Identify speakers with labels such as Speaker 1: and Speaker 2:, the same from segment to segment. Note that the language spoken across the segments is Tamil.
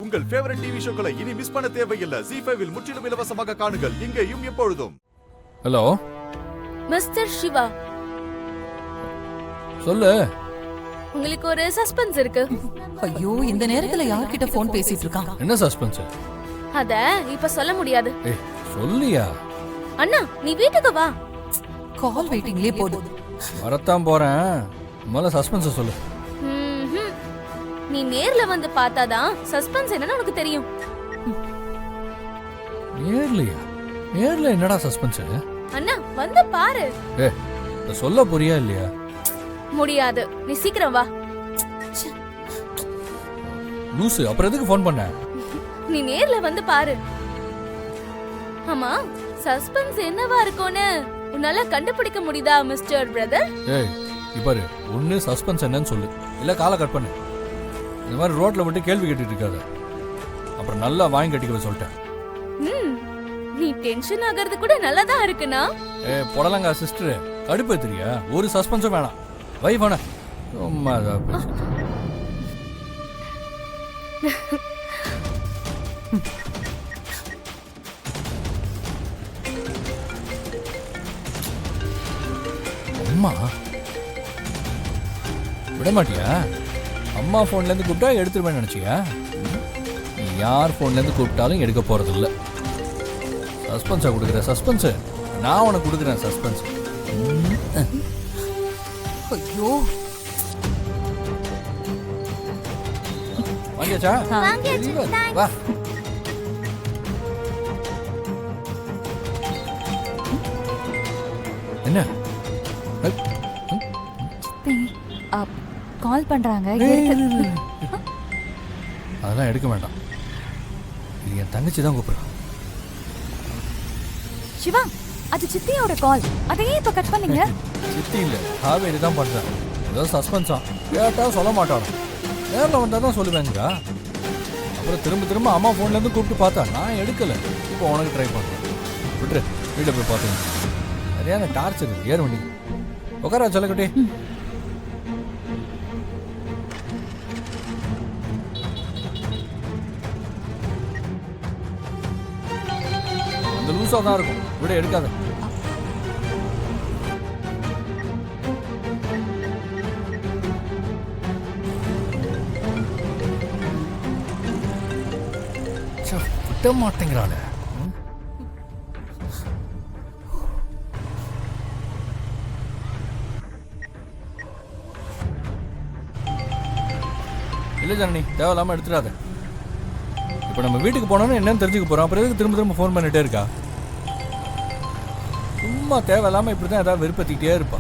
Speaker 1: உங்கள் ஃபேவரட் டிவி ஷோக்களை இனி மிஸ் பண்ண தேவையில்லை. ZEE5 இல் முற்றிலும் இலவசமாக காணுங்கள். இங்கேயும் எப்பொழுதும்.
Speaker 2: ஹலோ
Speaker 3: மிஸ்டர் சிவா,
Speaker 2: சொல்லு.
Speaker 3: உங்களுக்கு ஒரு சஸ்பென்ஸ் இருக்கு.
Speaker 4: ஐயோ, இந்த நேரத்துல யார்கிட்ட போன் பேசிட்டு இருக்கான்?
Speaker 2: என்ன சஸ்பென்ஸ்?
Speaker 3: அத இப்ப சொல்ல முடியாது.
Speaker 2: ஏய் சொல்லியா?
Speaker 3: அண்ணா நீ வீட்டுக்கு வா.
Speaker 4: கால் வெயிட்டிங்லயே போதும்.
Speaker 2: வரத்தான் போறேன். முதல்ல சஸ்பென்ஸ் சொல்லு.
Speaker 3: நீ நேர்ல வந்து பார்த்தாதான் சஸ்பென்ஸ் என்னன்னு உனக்கு தெரியும்.
Speaker 2: நேர்லயா? நேர்ல என்னடா சஸ்பென்ஸ்?
Speaker 3: அண்ணா வந்து பாரு.
Speaker 2: சொல்ல புரியா இல்லையா?
Speaker 3: முடியாது, நீ சீக்கிரம் வா.
Speaker 2: லூசு, அப்புறம் எதுக்கு ஃபோன் பண்ண?
Speaker 3: நீ நேர்ல வந்து பாரு. ஆமா, சஸ்பென்ஸ் என்னவா இருக்கும்னு உன்னால கண்டுபிடிக்க முடியுதா மிஸ்டர் பிரதர்?
Speaker 2: ஏய் இப்பாரு, ஒண்ணு சஸ்பென்ஸ் என்னன்னு சொல்லு, இல்ல காலை கட் பண்ணு. இந்த மாதிரி ரோட்ல விட்டு கேள்வி கேட்டுட்டு இருக்காத, அப்புறம் நல்லா வாங்கி கட்டிக்க சொல்லிட்டேன்.
Speaker 3: நீ டென்ஷன் ஆகிறது கூட நல்லதா இருக்குனா?
Speaker 2: புடலங்கா சிஸ்டர், கடுப்பு தெரியா? ஒரு சஸ்பென்ஸும் வேணாம். வை போன சும்மா பேசிட்டு. அம்மா விட மாட்டியா? அம்மா போன்ல இருந்து கூப்பிட்டா எடுத்துருவேன்னு நினைச்சியா? நீ யார் போன்ல இருந்து கூப்பிட்டாலும் எடுக்க போறது இல்ல. சஸ்பென்ஸா கொடுக்குற சஸ்பென்ஸ், நான் உனக்கு கொடுக்குறேன் சஸ்பென்ஸ்.
Speaker 4: ஐயோ,
Speaker 2: வாங்கியாச்சா? வா. என்ன
Speaker 5: கால் பண்றாங்க?
Speaker 2: அதெல்லாம் எடுக்க வேண்டாம். இது என் தங்கச்சி தான் கூப்பிடுறா.
Speaker 5: சிவா, அது சித்தியோட கால். அதையே இப்ப கட் பண்ணீங்க?
Speaker 2: சித்தி இல்ல, காவேரி தான் பண்றேன். ஏதோ சஸ்பென்ஸா கேட்டா சொல்ல மாட்டானோ, நேரில் வந்தா தான் சொல்லுவேங்க. அப்புறம் திரும்ப திரும்ப அம்மா போன்ல இருந்து கூப்பிட்டு பார்த்தா நான் எடுக்கல. இப்போ உனக்கு ட்ரை பண்றேன். விட்டுரு, வீட்டில் போய் பார்த்துங்க. சரியான டார்ச்சர். ஏறு வண்டி, உட்காரா சொல்லக்குட்டி. அந்த லூஸா தான் இருக்கும், விட எடுக்காத. விட மாட்டேங்கிறாளே. இல்ல ஜனனி, தேவையில்லாம எடுத்துடாத. இப்ப நம்ம வீட்டுக்கு போனோம்னு என்னன்னு தெரிஞ்சுக்க போறோம். அப்புறம் எதுக்கு திரும்ப திரும்ப ஃபோன் பண்ணிட்டே இருக்கா? சும்மா தேவையில்லாம இப்படிதான் ஏதாவது வெறுப்பத்திக்கிட்டே இருப்பா.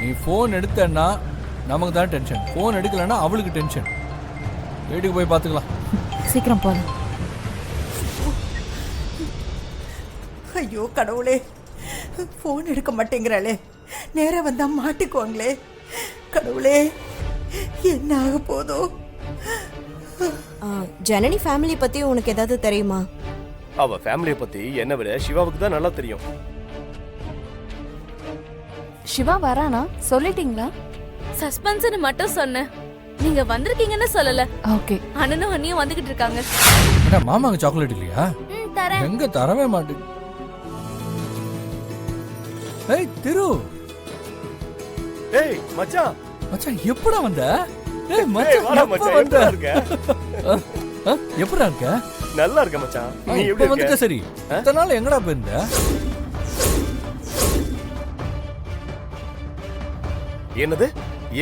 Speaker 2: நீ ஃபோன் எடுத்தன்னா நமக்கு தான் டென்ஷன், ஃபோன் எடுக்கலன்னா அவளுக்கு டென்ஷன். வீட்டுக்கு போய் பார்த்துக்கலாம்.
Speaker 5: சீக்கிரம் போலாம்.
Speaker 4: ஐயோ கடவுளே, போன் எடுக்க மாட்டேங்கிறாளே. நேரா வந்தா மாட்டிக்குவாங்களே. கடவுளே, என்ன ஆக போதோ?
Speaker 6: ஜனனி ஃபேமிலி பத்தி உனக்கு ஏதாவது தெரியுமா?
Speaker 7: அவ ஃபேமிலியை பத்தி என்னை விட சிவாவுக்கு தான் நல்லா தெரியும்.
Speaker 5: சிவா வரானா? சொல்லிட்டீங்களா?
Speaker 3: சஸ்பென்ஸ்னு மட்டும் சொன்னேன், நீங்க வந்திருக்கீங்கன்னு சொல்லல.
Speaker 5: ஓகே.
Speaker 3: அண்ணனும் அண்ணியும் வந்துகிட்டு இருக்காங்க.
Speaker 2: என்ன மாமாக்கு சாக்லேட் இல்லையா?
Speaker 3: தரேன்.
Speaker 2: எங்க தரவே மாட்டேங்க. ஏய் திரு.
Speaker 7: ஏய் மச்சான்.
Speaker 2: மச்சான் எப்படா வந்த? ஏய்
Speaker 7: மச்சான்
Speaker 2: எப்ப
Speaker 7: மச்சான்
Speaker 2: வந்த?
Speaker 7: எப்படி இருக்க?
Speaker 2: எப்படா இருக்க?
Speaker 7: நல்லா இருக்க மச்சான். நீ எப்படி
Speaker 2: இப்ப வந்துட்ட
Speaker 7: இருக்க?
Speaker 2: சரி. இத்தனை நாள் எங்கடா போயிருந்த?
Speaker 7: என்னது?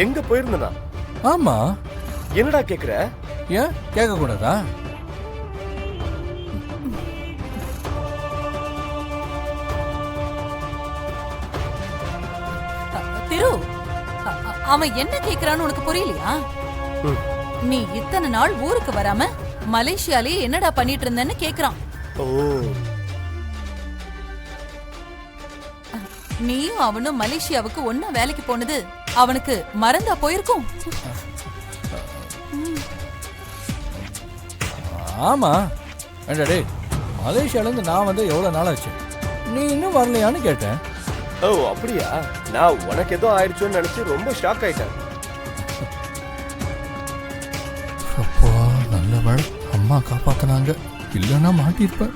Speaker 7: எங்க போயிருந்தனா?
Speaker 2: ஆமா.
Speaker 7: என்னடா கேக்குற?
Speaker 2: ஏன் கேட்க கூடாதா?
Speaker 4: திரு, அவன் என்ன கேக்குறான்னு உனக்கு புரியலையா? நீ இத்தனை நாள் ஊருக்கு வராம மலேசியாலேயே என்னடா பண்ணிட்டு இருந்தன்னு கேக்குறான்.
Speaker 7: ஓ,
Speaker 4: நீயும் அவனும் மலேசியாவுக்கு ஒன்னா வேலைக்கு போனது அவனுக்கு மறந்தா போயிருக்கும்.
Speaker 2: ஆமா. ஏண்டா டேய், மலேசியால இருந்து நான் வந்து எவ்வளவு நாள் ஆச்சு? நீ இன்னும் வரலையான்னு கேட்டேன்.
Speaker 7: ஓ அப்படியா? நான் உனக்கு ஏதோ ஆயிடுச்சோன்னு நினைச்சு ரொம்ப ஷாக் ஆயிட்டேன்.
Speaker 2: அப்பா நல்ல அம்மா காப்பாத்தினாங்க, இல்லைன்னா மாட்டிருப்பேன்.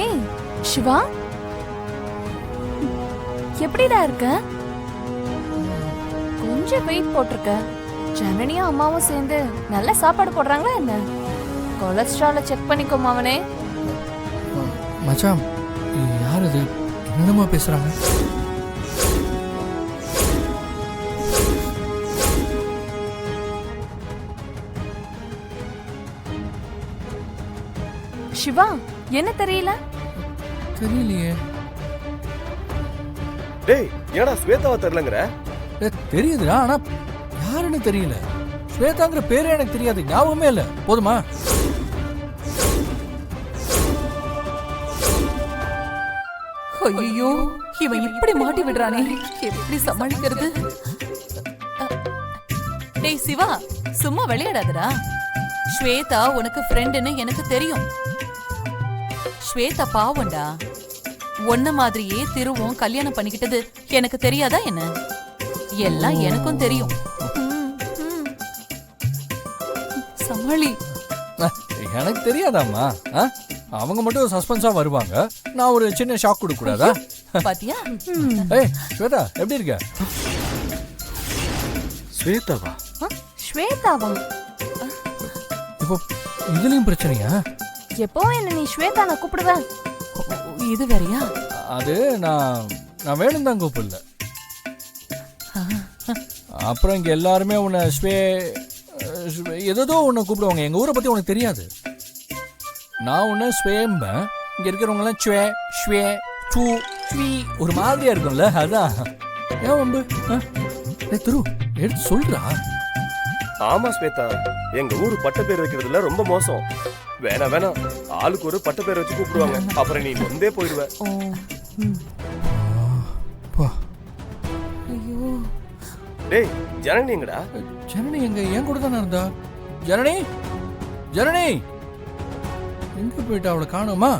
Speaker 5: ஏய் சிவா, எப்படிடா இருக்க? கொஞ்சம் வெயிட் போட்டிருக்க. ஜனனியும் அம்மாவும் சேர்ந்து நல்ல சாப்பாடு போடுறாங்களா என்ன? கொலஸ்ட்ரால செக் பண்ணிக்கோமா அவனே.
Speaker 2: மச்சான், யார் இது? என்னமா பேசுறாங்க?
Speaker 5: சிவா, என்ன தெரியல?
Speaker 2: தெரியலையே.
Speaker 7: டேய் என்னடா ஸ்வேதாவை தெரியலங்கற?
Speaker 2: தெரியுதுடா, ஆனா யாருன்னு தெரியல. ஸ்வேதாங்கிற பேரே எனக்கு தெரியாது, ஞாபகமே இல்ல. போதுமா?
Speaker 4: ஐயோ, இவன் இப்படி மாட்டி விடுறானே, எப்படி சமாளிக்கிறது? டேய் சிவா, சும்மா விளையாடாதடா. ஸ்வேதா உனக்கு ஃப்ரெண்டுன்னு எனக்கு தெரியும். ஸ்வேதா பாவம்டா. ஒன்ன மாதிரியே திருவும் கல்யாணம் பண்ணிக்கிட்டது எனக்கு தெரியாதா என்ன? எல்லாம் எனக்கும் தெரியும். சமாளி.
Speaker 2: எனக்கு தெரியாதாம்மா. அவங்க மட்டும் சஸ்பென்ஸா வருவாங்க, நான் ஒரு சின்ன ஷாக் கொடுக்க கூடாதா?
Speaker 4: பாத்தியா?
Speaker 2: ஏய் ஸ்வேதா, எப்படி இருக்க?
Speaker 7: ஸ்வேதாவா?
Speaker 5: ஸ்வேதாவா?
Speaker 2: இப்போ இதுலயும் பிரச்சனையா?
Speaker 5: எப்போ என்ன நீ ஸ்வேதா நான் கூப்பிடுவேன்?
Speaker 4: இது வேறயா?
Speaker 2: அது நான் வேணும் தான் கூப்பிடல. அப்புறம் இங்க எல்லாருமே உன்னை ஏதோ உன்னை கூப்பிடுவாங்க. எங்க ஊரை பத்தி உனக்கு தெரியாது. நான் உன்னை ஸ்வேம்பேன், இங்க இருக்கிறவங்க எல்லாம் ஸ்வே ஸ்வே சூ ஸ்வீ ஒரு மாதிரியா இருக்கும்ல, அதான். ஏன் வம்பு? துரு எடுத்து சொல்றா.
Speaker 7: ஆமா ஸ்வேதா, எங்க ஊரு பட்ட பேர் வைக்கிறதுல ரொம்ப மோசம். வேணாம், ஆளுக்கு ஒரு பட்ட பேர் வச்சு கூப்பிடுவாங்க. அப்புறம் நீ வந்தே போயிடுவ.
Speaker 4: ஐயோ,
Speaker 7: டேய் ஜனனி எங்கடா?
Speaker 2: ஜனனி எங்க? என் கூட தானே இருந்தா. ஜனனி, ஜனனி எங்க போயிட்டா? அவளை காணோமா?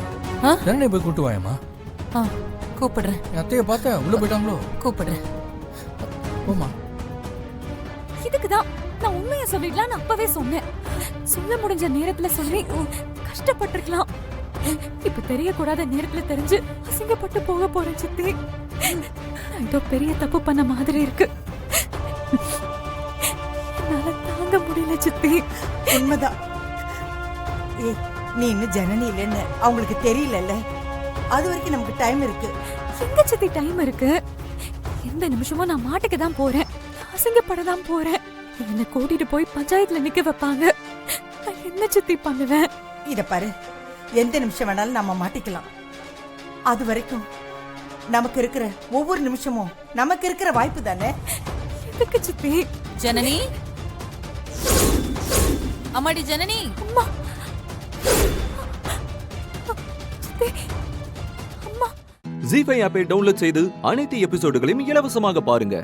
Speaker 2: ஜனனி போய் கூட்டு வாயம்மா.
Speaker 4: கூப்பிடுறேன்.
Speaker 2: என் அத்தைய பார்த்தேன், உள்ள போயிட்டாங்களோ?
Speaker 4: கூப்பிடுறேன்.
Speaker 2: போமா.
Speaker 5: இதுக்குதான் நான் உண்மையை சொல்லிடலாம் அப்பவே சொன்னேன். சொல்ல முடிஞ்ச நேரத்துல சொல்லி கஷ்டப்பட்டிருக்கலாம். இப்ப தெரியக்கூடாத நேரத்துல தெரிஞ்சு அசிங்கப்பட்டு போக போறேன் சித்தி. நான் ஏதோ பெரிய தப்பு பண்ண மாதிரி இருக்கு. என்னால தாங்க முடியல சித்தி.
Speaker 8: உண்மைதான். நீ இன்னும் ஜனனி இல்லைன்னு அவங்களுக்கு தெரியலல்ல. அது வரைக்கும் நமக்கு டைம் இருக்கு.
Speaker 5: எங்க சித்தி டைம் இருக்கு? எந்த நிமிஷமும் நான் மாட்டுக்கு தான் போறேன், அசிங்கப்பட தான் போறேன். என்ன கூட்டிட்டு போய் பஞ்சாயத்துல நிக்க வைப்பாங்க. நான் என்ன சித்தி பண்ணுவேன்?
Speaker 8: இத பாரு, எந்த நிமிஷம் வேணாலும் நம்ம மாட்டிக்கலாம். அது வரைக்கும் நமக்கு இருக்கிற ஒவ்வொரு நிமிஷமும் நமக்கு இருக்கிற வாய்ப்பு தானே.
Speaker 5: எதுக்கு சித்தி?
Speaker 4: ஜனனி, அம்மாடி ஜனனி.
Speaker 5: அம்மா, சித்தி, அம்மா.
Speaker 9: ஜீ5 ஆப்பை டவுன்லோட் செய்து அனைத்து எபிசோடுகளையும் இலவசமாக பாருங்க.